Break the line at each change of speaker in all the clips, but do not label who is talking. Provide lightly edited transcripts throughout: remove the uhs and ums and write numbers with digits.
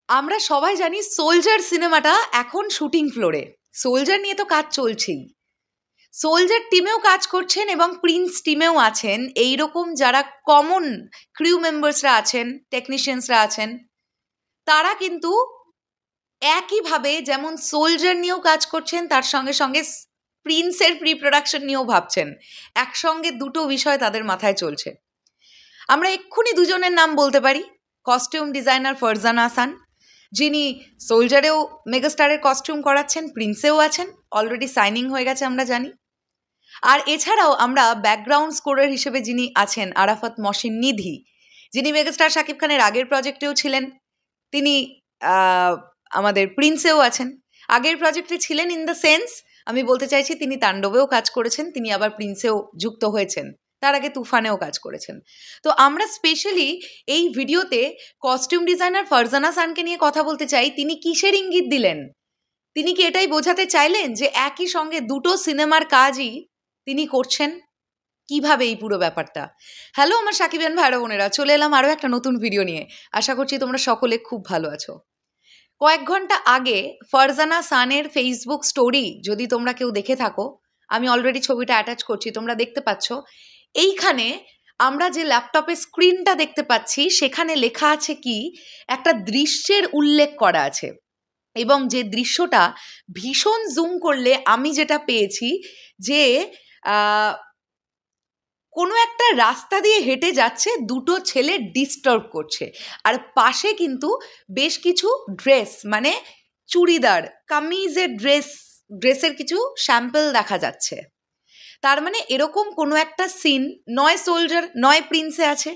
আমরা সবাই জানি সোলজার সিনেমাটা এখন শুটিং ফ্লোরে। সোলজার নিয়ে তো কাজ চলছেই। সোলজার টিমেও কাজ করছেন এবং প্রিন্স টিমেও আছেন এইরকম যারা কমন ক্রিউ মেম্বার্সরা আছেন, টেকনিশিয়ানসরা আছেন, তারা কিন্তু একইভাবে যেমন সোলজার নিয়েও কাজ করছেন, তার সঙ্গে সঙ্গে প্রিন্সের প্রি প্রোডাকশন নিয়েও ভাবছেন। একসঙ্গে দুটো বিষয় তাদের মাথায় চলছে। আমরা এক্ষুনি দুজনের নাম বলতে পারি। কস্টিউম ডিজাইনার ফারজানা হাসান, যিনি সোলজারেও মেগাস্টারের কস্টিউম করাচ্ছেন, প্রিন্সেও আছেন, অলরেডি সাইনিং হয়ে গেছে আমরা জানি। আর এছাড়াও আমরা ব্যাকগ্রাউন্ড স্কোরার হিসেবে যিনি আছেন আরাফাত মহসিন নিধি, যিনি মেগাস্টার শাকিব খানের আগের প্রজেক্টেও ছিলেন, তিনি আমাদের প্রিন্সেও আছেন। আগের প্রজেক্টে ছিলেন ইন দ্য সেন্স আমি বলতে চাইছি তিনি তাণ্ডবেও কাজ করেছেন, তিনি আবার প্রিন্সেও যুক্ত হয়েছেন, তার আগে তুফানেও কাজ করেছেন। তো আমরা স্পেশালি এই ভিডিওতে কস্টিউম ডিজাইনার ফারজানা হাসানকে নিয়ে কথা বলতে চাই। তিনি কিসের ইঙ্গিত দিলেন? তিনি কি এটাই বোঝাতে চাইলেন যে একই সঙ্গে দুটো সিনেমার কাজই তিনি করছেন? কিভাবে এই পুরো ব্যাপারটা? হ্যালো আমার সাকিবিয়ান ভাইরা বোনেরা, চলে এলাম আরও একটা নতুন ভিডিও নিয়ে। আশা করছি তোমরা সকলে খুব ভালো আছো। কয়েক ঘন্টা আগে ফারজানা হাসানের ফেসবুক স্টোরি যদি তোমরা কেউ দেখে থাকো, আমি অলরেডি ছবিটা অ্যাটাচ করছি, তোমরা দেখতে পাচ্ছ। এইখানে আমরা যে ল্যাপটপের স্ক্রিনটা দেখতে পাচ্ছি সেখানে লেখা আছে কি, একটা দৃশ্যের উল্লেখ করা আছে, এবং যে দৃশ্যটা ভীষণ জুম করলে আমি যেটা পেয়েছি যে কোনো একটা রাস্তা দিয়ে হেঁটে যাচ্ছে, দুটো ছেলে ডিস্টার্ব করছে, আর পাশে কিন্তু বেশ কিছু ড্রেস, মানে চুড়িদার, কামিজের ড্রেসের কিছু স্যাম্পল দেখা যাচ্ছে। তার মানে এরকম কোনো একটা সিন নয় সোলজার নয় প্রিন্সে আছে,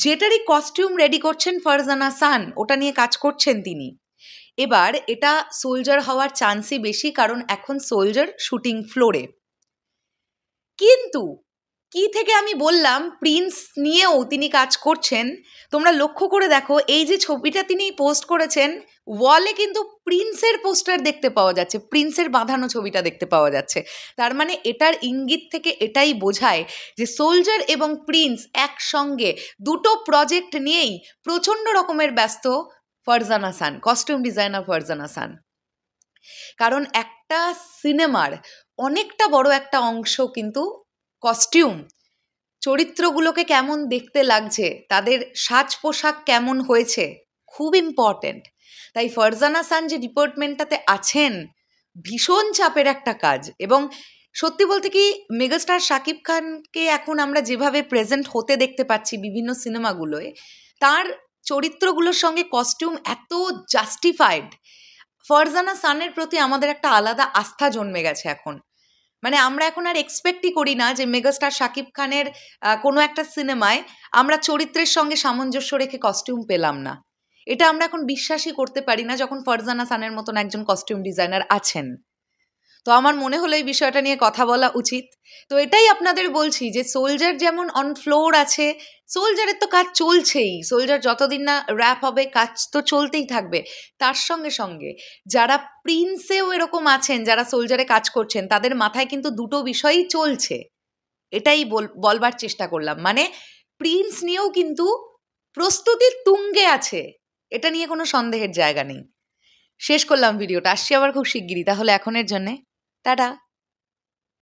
যেটারই কস্টিউম রেডি করছেন ফারজানা হাসান, ওটা নিয়ে কাজ করছেন তিনি। এবার এটা সোলজার হওয়ার চান্সই বেশি, কারণ এখন সোলজার শুটিং ফ্লোরে। কিন্তু কি থেকে আমি বললাম প্রিন্স নিয়েও তিনি কাজ করছেন, তোমরা লক্ষ্য করে দেখো এই যে ছবিটা তিনি পোস্ট করেছেন, ওয়ালে কিন্তু প্রিন্সের পোস্টার দেখতে পাওয়া যাচ্ছে, প্রিন্সের বাঁধানো ছবিটা দেখতে পাওয়া যাচ্ছে। তার মানে এটার ইঙ্গিত থেকে এটাই বোঝায় যে সোলজার এবং প্রিন্স একসঙ্গে দুটো প্রজেক্ট নিয়েই প্রচণ্ড রকমের ব্যস্ত ফারজানা হাসান, কস্টিউম ডিজাইনার ফারজানা হাসান। কারণ একটা সিনেমার অনেকটা বড় একটা অংশ কিন্তু কস্টিউম, চরিত্রগুলোকে কেমন দেখতে লাগছে, তাদের সাজ পোশাক কেমন হয়েছে, খুব ইম্পর্টেন্ট। তাই ফারজানা হাসান যে ডিপার্টমেন্টটাতে আছেন, ভীষণ চাপের একটা কাজ। এবং সত্যি বলতে কি, মেগাস্টার শাকিব খানকে এখন আমরা যেভাবে প্রেজেন্ট হতে দেখতে পাচ্ছি বিভিন্ন সিনেমাগুলোয়, তার চরিত্রগুলোর সঙ্গে কস্টিউম এত জাস্টিফাইড, ফারজানা হাসানের প্রতি আমাদের একটা আলাদা আস্থা জন্মে গেছে এখন। মানে আমরা এখন আর এক্সপেক্টই করি না যে মেগাস্টার শাকিব খানের কোনো একটা সিনেমায় আমরা চরিত্রের সঙ্গে সামঞ্জস্য রেখে কস্টিউম পেলাম না। এটা আমরা এখন বিশ্বাসই করতে পারি না যখন ফারজানা হাসানের মতন একজন কস্টিউম ডিজাইনার আছেন। তো আমার মনে হলো এই বিষয়টা নিয়ে কথা বলা উচিত। তো এটাই আপনাদের বলছি যে সোলজার যেমন অন ফ্লোর আছে, সোলজারের তো কাজ চলছেই, সোলজার যতদিন না র্যাপ হবে কাজ তো চলতেই থাকবে। তার সঙ্গে সঙ্গে যারা প্রিন্সেও এরকম আছেন, যারা সোলজারে কাজ করছেন, তাদের মাথায় কিন্তু দুটো বিষয়ই চলছে। এটাই বলবার চেষ্টা করলাম। মানে প্রিন্স নিয়েও কিন্তু প্রস্তুতির তুঙ্গে আছে, এটা নিয়ে কোনো সন্দেহের জায়গা নেই। শেষ করলাম ভিডিওটা, আসছি আবার খুব শিগগিরই। তাহলে এখনের জন্যে টাটা।